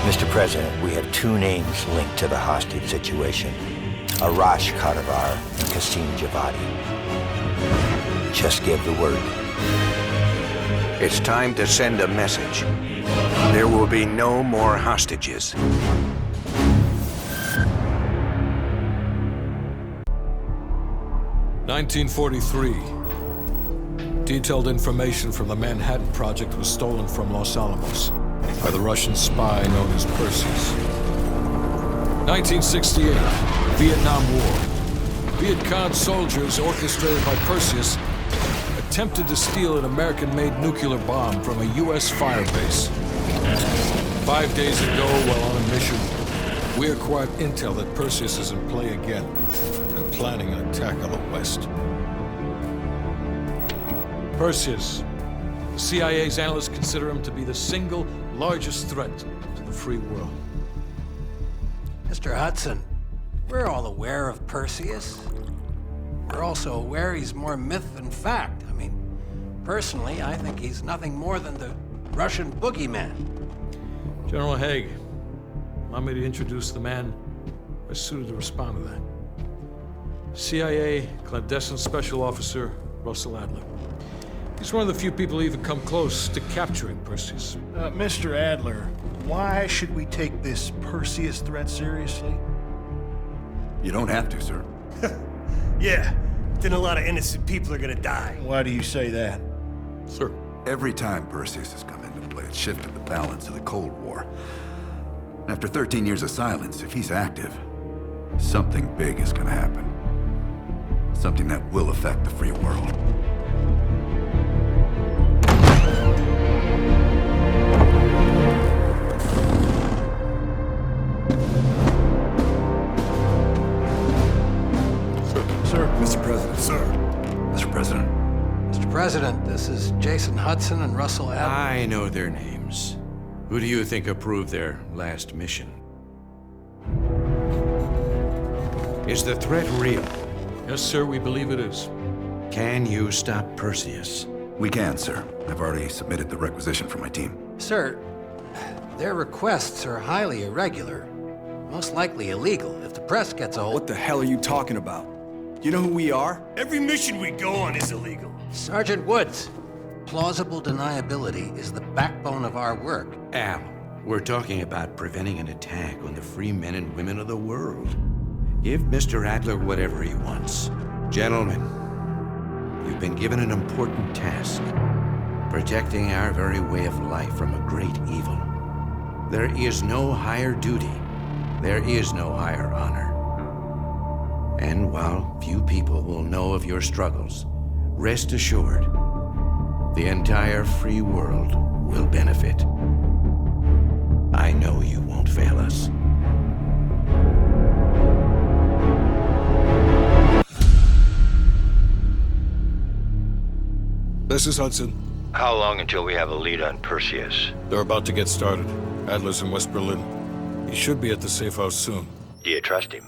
Mr. President, we have two names linked to the hostage situation. Arash Kadivar and Qasim Javadi. Just give the word. It's time to send a message. There will be no more hostages. "1943. Detailed information from the Manhattan Project was stolen from Los Alamos by the Russian spy known as Perseus. 1968. Vietnam War. Viet Cong soldiers, orchestrated by Perseus, attempted to steal an American-made nuclear bomb from a U.S. firebase. 5 days ago, while on a mission, we acquired intel that Perseus is in play again and planning an attack on the West. Perseus. The CIA's analysts consider him to be the single largest threat to the free world. Mr. Hudson, we're all aware of Perseus. We're also aware he's more myth than fact. I mean, personally, I think he's nothing more than the Russian boogeyman. General Haig, allow me to introduce the man best suited to respond to that. CIA clandestine special officer Russell Adler. He's one of the few people who even come close to capturing Perseus. Mr. Adler, why should we take this Perseus threat seriously? You don't have to, sir. Yeah, then a lot of innocent people are gonna die. Why do you say that? Sir. Every time Perseus has come into play, it's shifted the balance of the Cold War. After 13 years of silence, if he's active, something big is gonna happen. Something that will affect the free world. Mr. President, sir. Mr. President. Mr. President, this is Jason Hudson and Russell Adler. I know their names. Who do you think approved their last mission? Is the threat real? Yes, sir, we believe it is. Can you stop Perseus? We can, sir. I've already submitted the requisition for my team. Sir, their requests are highly irregular. Most likely illegal. If the press gets a hold... What the hell are you talking about? You know who we are? Every mission we go on is illegal. Sergeant Woods, plausible deniability is the backbone of our work. Al, we're talking about preventing an attack on the free men and women of the world. Give Mr. Adler whatever he wants. Gentlemen, you've been given an important task. Protecting our very way of life from a great evil. There is no higher duty. There is no higher honor. And while few people will know of your struggles, rest assured, the entire free world will benefit. I know you won't fail us. This is Hudson. How long until we have a lead on Perseus? They're about to get started. Adler's in West Berlin. He should be at the safe house soon. Do you trust him?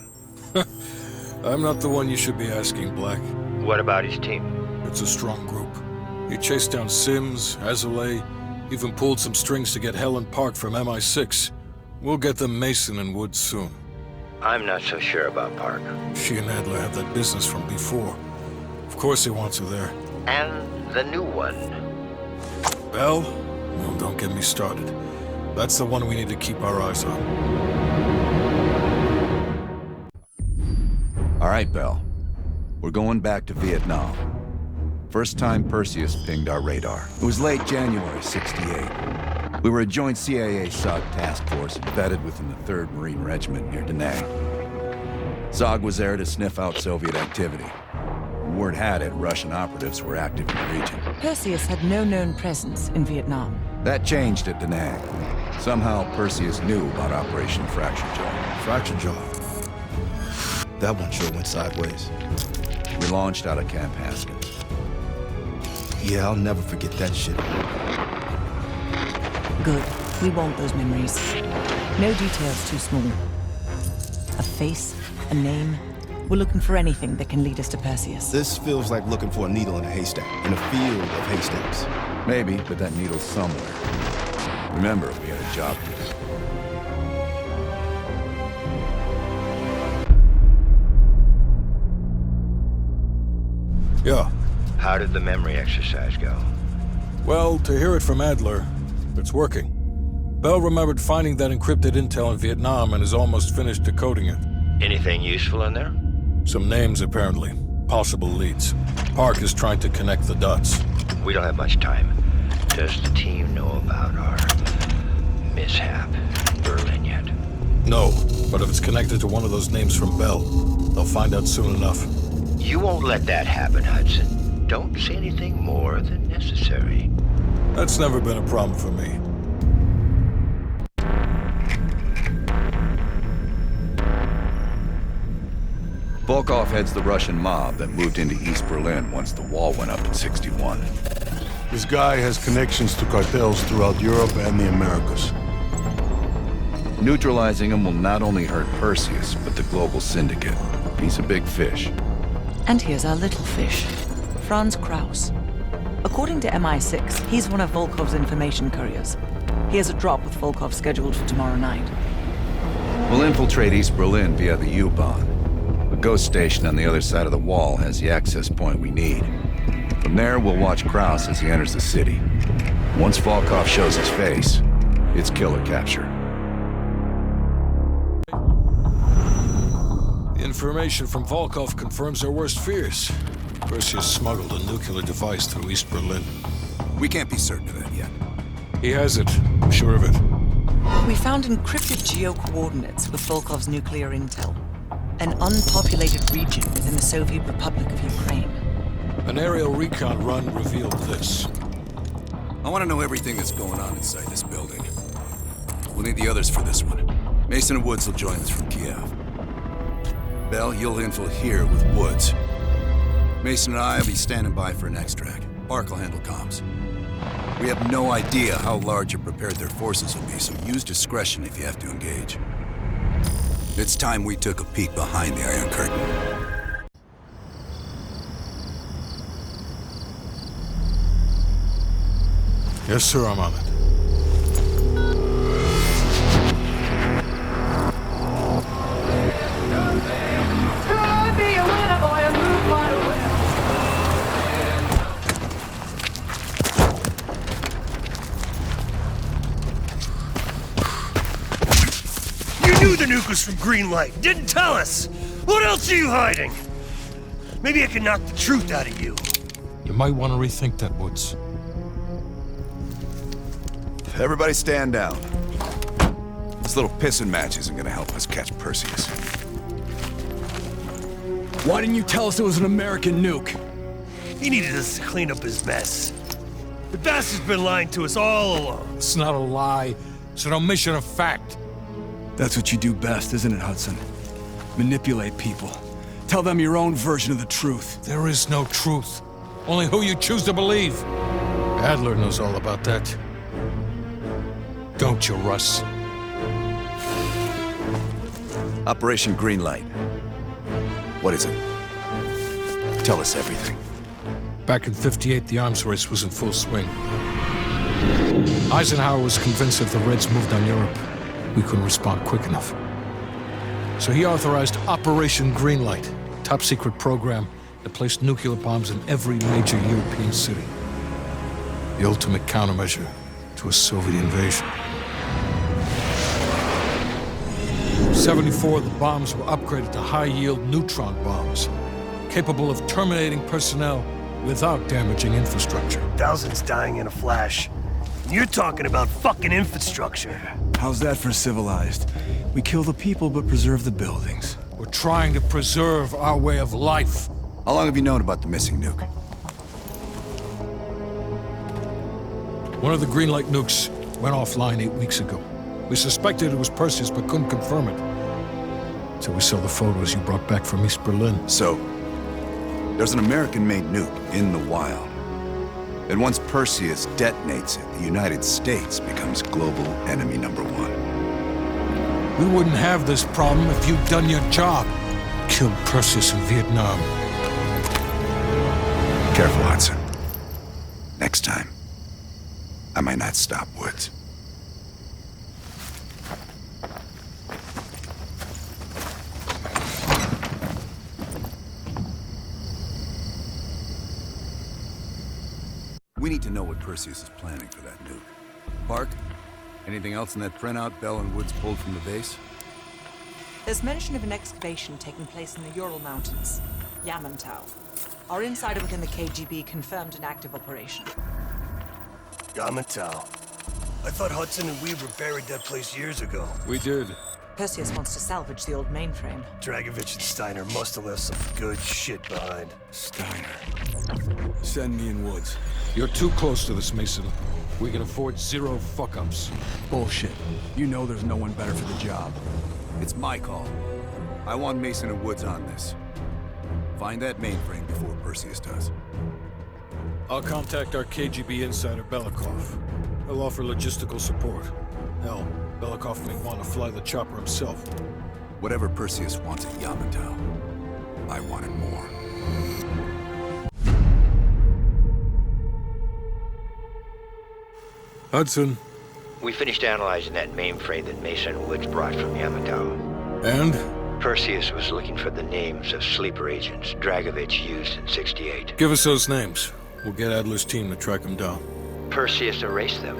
I'm not the one you should be asking, Black. What about his team? It's a strong group. He chased down Sims, Azalea, even pulled some strings to get Helen Park from MI6. We'll get them Mason and Woods soon. I'm not so sure about Park. She and Adler have that business from before. Of course he wants her there. And the new one. Bell? Well, don't get me started. That's the one we need to keep our eyes on. All right, Bell. We're going back to Vietnam. First time Perseus pinged our radar. It was late January '68. We were a joint CIA-SOG task force embedded within the 3rd Marine Regiment near Da Nang. SOG was there to sniff out Soviet activity. Word had it, Russian operatives were active in the region. Perseus had no known presence in Vietnam. That changed at Da Nang. Somehow, Perseus knew about Operation Fracture Jaw. Fracture Jaw? That one sure went sideways. We launched out of Camp Haskins. Yeah, I'll never forget that shit. Good. We want those memories. No details too small. A face, a name. We're looking for anything that can lead us to Perseus. This feels like looking for a needle in a haystack, in a field of haystacks. Maybe, but that needle's somewhere. Remember, we had a job to do. Yeah. How did the memory exercise go? Well, to hear it from Adler, it's working. Bell remembered finding that encrypted intel in Vietnam and is almost finished decoding it. Anything useful in there? Some names, apparently. Possible leads. Park is trying to connect the dots. We don't have much time. Does the team know about our mishap in Berlin yet? No, but if it's connected to one of those names from Bell, they'll find out soon enough. You won't let that happen, Hudson. Don't say anything more than necessary. That's never been a problem for me. Volkov heads the Russian mob that moved into East Berlin once the wall went up in '61. This guy has connections to cartels throughout Europe and the Americas. Neutralizing him will not only hurt Perseus, but the global syndicate. He's a big fish. And here's our little fish, Franz Kraus. According to MI6, he's one of Volkov's information couriers. He has a drop with Volkov scheduled for tomorrow night. We'll infiltrate East Berlin via the U-Bahn. The ghost station on the other side of the wall has the access point we need. From there, we'll watch Kraus as he enters the city. Once Volkov shows his face, it's killer capture. The information from Volkov confirms our worst fears. Perseus smuggled a nuclear device through East Berlin. We can't be certain of that yet. He has it. I'm sure of it. We found encrypted geo-coordinates with Volkov's nuclear intel. An unpopulated region within the Soviet Republic of Ukraine. An aerial recon run revealed this. I want to know everything that's going on inside this building. We'll need the others for this one. Mason and Woods will join us from Kiev. Bell, you'll infill here with Woods. Mason and I will be standing by for an extract. Park will handle comms. We have no idea how large or prepared their forces will be, so use discretion if you have to engage. It's time we took a peek behind the Iron Curtain. Yes, sir, I'm on it. You knew the nuke was from Greenlight. Didn't tell us. What else are you hiding? Maybe I can knock the truth out of you. You might want to rethink that, Woods. Everybody stand down. This little pissing match isn't gonna help us catch Perseus. Why didn't you tell us it was an American nuke? He needed us to clean up his mess. The bastard's been lying to us all along. It's not a lie. It's an omission of fact. That's what you do best, isn't it, Hudson? Manipulate people. Tell them your own version of the truth. There is no truth. Only who you choose to believe. Adler knows all about that. Don't you, Russ? Operation Greenlight. What is it? Tell us everything. Back in '58, the arms race was in full swing. Eisenhower was convinced if the Reds moved on Europe, we couldn't respond quick enough. So he authorized Operation Greenlight, top-secret program that placed nuclear bombs in every major European city. The ultimate countermeasure to a Soviet invasion. 74 of the bombs were upgraded to high-yield neutron bombs, capable of terminating personnel without damaging infrastructure. Thousands dying in a flash. And you're talking about fucking infrastructure. How's that for civilized? We kill the people but preserve the buildings. We're trying to preserve our way of life. How long have you known about the missing nuke? One of the Greenlight nukes went offline 8 weeks ago. We suspected it was Perseus, but couldn't confirm it. So we saw the photos you brought back from East Berlin. So, there's an American-made nuke in the wild. And once Perseus detonates it, the United States becomes global enemy #1. We wouldn't have this problem if you'd done your job. Killed Perseus in Vietnam. Careful, Hudson. Next time, I might not stop Woods. We need to know what Perseus is planning for that nuke. Park, anything else in that printout Bell and Woods pulled from the base? There's mention of an excavation taking place in the Ural Mountains, Yamantau. Our insider within the KGB confirmed an active operation. Yamantau. I thought Hudson and Weaver buried that place years ago. We did. Perseus wants to salvage the old mainframe. Dragovich and Steiner must have left some good shit behind. Steiner. Send me in Woods. You're too close to this, Mason. We can afford 0 fuck-ups. Bullshit. You know there's no one better for the job. It's my call. I want Mason and Woods on this. Find that mainframe before Perseus does. I'll contact our KGB insider, Belikov. He'll offer logistical support. Hell, Belikov may want to fly the chopper himself. Whatever Perseus wants at Yamantau, I want it more. Hudson. We finished analyzing that mainframe that Mason Woods brought from Yamantau. And? Perseus was looking for the names of sleeper agents Dragovich used in '68. Give us those names. We'll get Adler's team to track them down. Perseus erased them.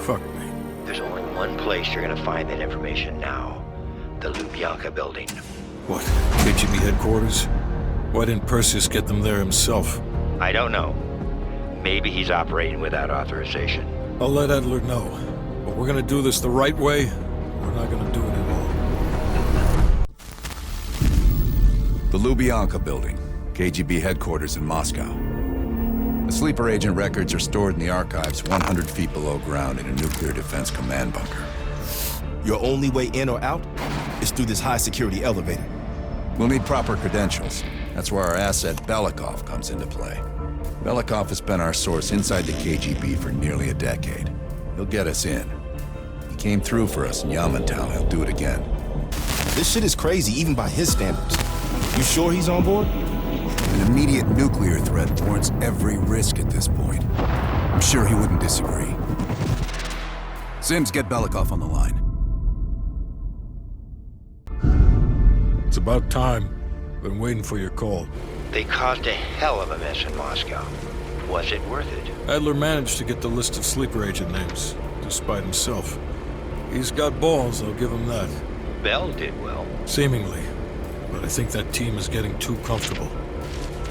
Fuck me. There's only one place you're gonna find that information now. The Lubyanka building. What? KGB headquarters? Why didn't Perseus get them there himself? I don't know. Maybe he's operating without authorization. I'll let Adler know. But we're gonna do this the right way, or we're not gonna do it at all. The Lubyanka building, KGB headquarters in Moscow. The sleeper agent records are stored in the archives 100 feet below ground in a nuclear defense command bunker. Your only way in or out is through this high-security elevator. We'll need proper credentials. That's where our asset Belikov comes into play. Belikov has been our source inside the KGB for nearly a decade. He'll get us in. He came through for us in Yamantau. He'll do it again. This shit is crazy, even by his standards. You sure he's on board? An immediate nuclear threat warrants every risk at this point. I'm sure he wouldn't disagree. Sims, get Belikov on the line. It's about time. Been waiting for your call. They caused a hell of a mess in Moscow. Was it worth it? Adler managed to get the list of sleeper agent names, despite himself. He's got balls, I'll give him that. Bell did well. Seemingly. But I think that team is getting too comfortable.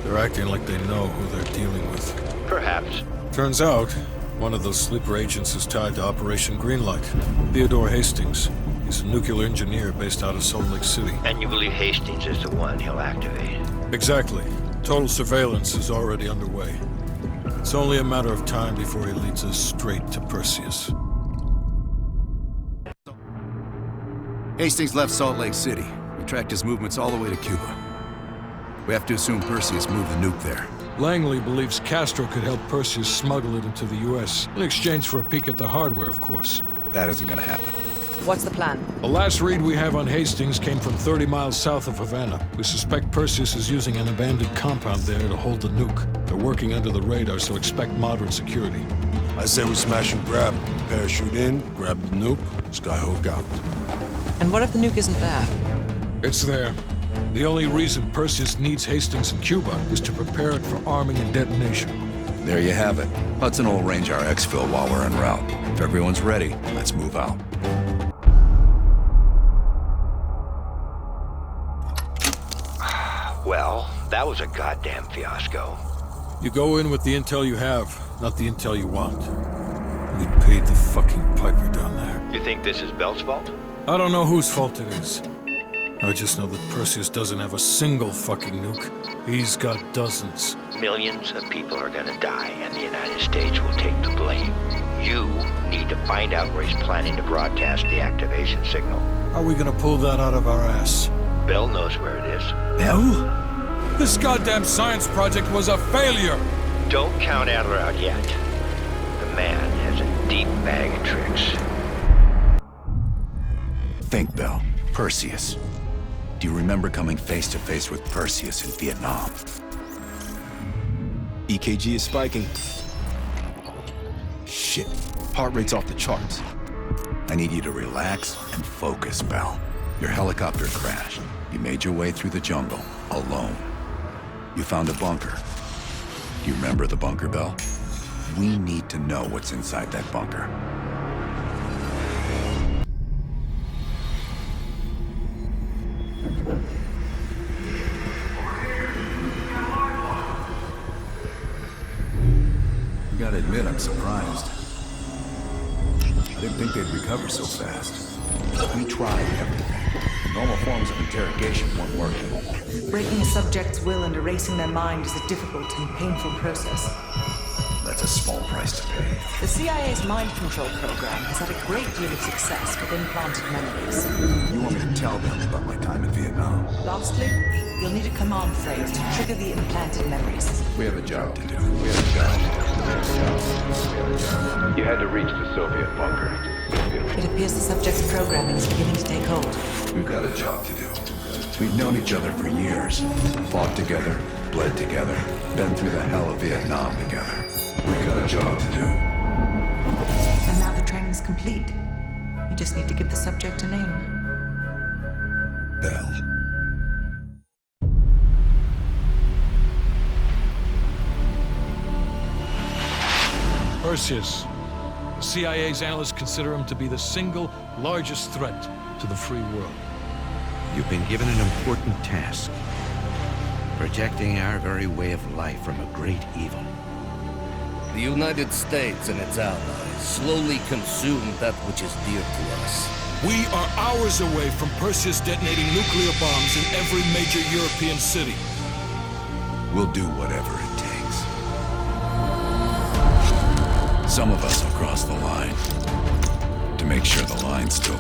They're acting like they know who they're dealing with. Perhaps. Turns out, one of those sleeper agents is tied to Operation Greenlight. Theodore Hastings. He's a nuclear engineer based out of Salt Lake City. And you believe Hastings is the one he'll activate? Exactly. Total surveillance is already underway. It's only a matter of time before he leads us straight to Perseus. Hastings left Salt Lake City. We tracked his movements all the way to Cuba. We have to assume Perseus moved the nuke there. Langley believes Castro could help Perseus smuggle it into the U.S. in exchange for a peek at the hardware, of course. That isn't gonna happen. What's the plan? The last read we have on Hastings came from 30 miles south of Havana. We suspect Perseus is using an abandoned compound there to hold the nuke. They're working under the radar, so expect moderate security. I say we smash and grab. Parachute in, grab the nuke, skyhook out. And what if the nuke isn't there? It's there. The only reason Perseus needs Hastings in Cuba is to prepare it for arming and detonation. There you have it. Hudson will arrange our exfil while we're en route. If everyone's ready, let's move out. Well, that was a goddamn fiasco. You go in with the intel you have, not the intel you want. We paid the fucking piper down there. You think this is Bell's fault? I don't know whose fault it is. I just know that Perseus doesn't have a single fucking nuke. He's got dozens. Millions of people are gonna die, and the United States will take the blame. You need to find out where he's planning to broadcast the activation signal. How are we gonna pull that out of our ass? Bell knows where it is. Bell? This goddamn science project was a failure! Don't count Adler out yet. The man has a deep bag of tricks. Think, Bell. Perseus. Do you remember coming face to face with Perseus in Vietnam? EKG is spiking. Shit. Heart rate's off the charts. I need you to relax and focus, Bell. Your helicopter crashed. You made your way through the jungle, alone. You found a bunker. Do you remember the bunker, Bell? We need to know what's inside that bunker. I gotta admit, I'm surprised. I didn't think they'd recover so fast. We tried everything. Normal forms of interrogation weren't working. Breaking a subject's will and erasing their mind is a difficult and painful process. That's a small price to pay. The CIA's mind control program has had a great deal of success with implanted memories. You want me to tell them about my time in Vietnam? Lastly, you'll need a command phrase to trigger the implanted memories. We have a job to do. We have a job to do. You had to reach the Soviet bunker. It appears the subject's programming is beginning to take hold. We've got a job to do. We've known each other for years. Fought together, bled together, been through the hell of Vietnam together. We've got a job to do. And now the training's complete. You just need to give the subject a name. Bell. Perseus. The CIA's analysts consider him to be the single largest threat to the free world. You've been given an important task. Protecting our very way of life from a great evil. The United States and its allies slowly consume that which is dear to us. We are hours away from Perseus detonating nuclear bombs in every major European city. We'll do whatever it takes. Some of us will cross the line to make sure the line's still